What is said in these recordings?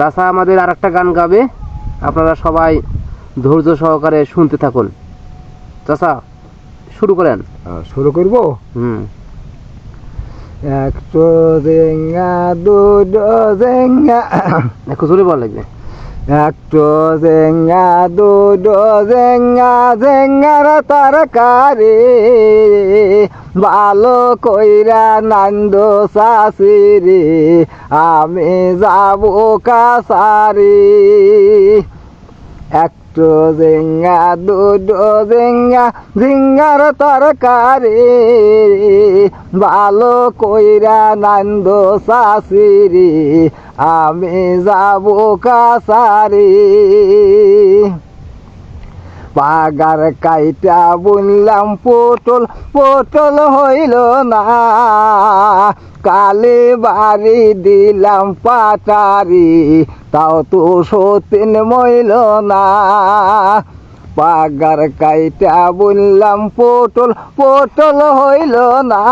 চাচা আমাদের আরেকটা গান গাবে, আপনারা সবাই ধৈর্য সহকারে শুনতে থাকুন। চাচা শুরু করেন। শুরু করব। একশো জেঙ্গা দুটো জেঙ্গা, একটু জোরে বল লাগবে। একশো জেঙ্গা দুটো জেঙ্গা, জেঙ্গার তরকারি ভালো কইরা নান্দ শাশুড়ি, আমি যাব কাছারি। একটু জেঙ্গা দুটো জেঙ্গা, ঝিঙ্গার তরকারি ভালো কইরা নান্দ শাশুড়ি, আমি যাব কাছারি। পাগার কাইটা বুনলাম পটল, পটল হইল না, কালে বাড়ি দিলাম পাটারি, তাও তো সতীন মইল না। পাগার কাইটা বুনলাম পটল, পটল হইল না,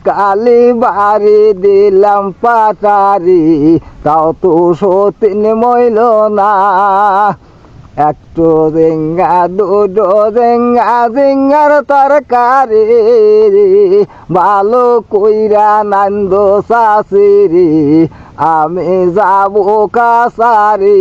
কালি বাড়ি দিলাম পাটারি, তাও তো সতীন মইল না। একটু জেঙ্গা দুটো জেঙ্গা, জিঙ্গার তরকারি ভালো কইরা নান্দ শাশুড়ি, আমি যাব কাছারি।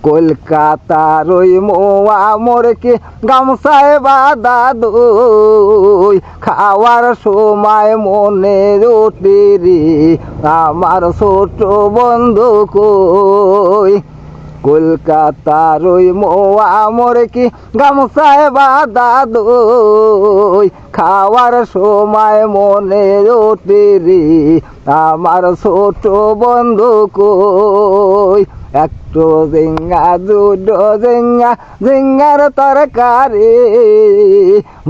কলকাতার ওই মোয়া মোরকে গামছায় বাঁধা দই, খাওয়ার সময় মনে রুটি রে, আমার ছোট বন্ধু কই। কলকাতার ওই মোয়া মোরকে গামছায় বাঁধা দই, খাওয়ার সময় মনে রুটি রে, আমার ছোট বন্ধু কই। একটু জেঙ্গা দুটো জেঙ্গা, ঝিঙ্গার তরকারি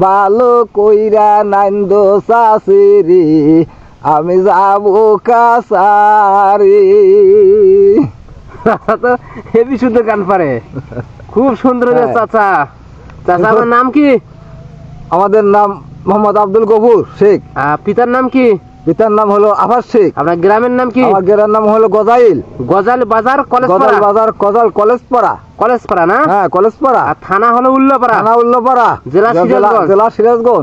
ভালো কইরা নান্দ শাশুড়ি, আমি যাব কাছারি। তো হেবি সুন্দর গান পারে, খুব সুন্দর। চাচা, চাচা আমার নাম কি? আমাদের নাম মোহাম্মদ আব্দুল গফুর শেখ। পিতার নাম কি? পিতার নাম হলো আফাস শেখ। আপনার গ্রামের নাম কি? আমার গ্রামের নাম হলো গজাইল। গজাল বাজার কলেজ গজাল বাজার কজাল কলেজপাড়া। কলেজপাড়া না? হ্যাঁ কলেজপাড়া। থানা হলো উল্লাপাড়া। থানা উল্লাপাড়া, জেলা সিরাজগঞ্জ। জেলা সিরাজগঞ্জ।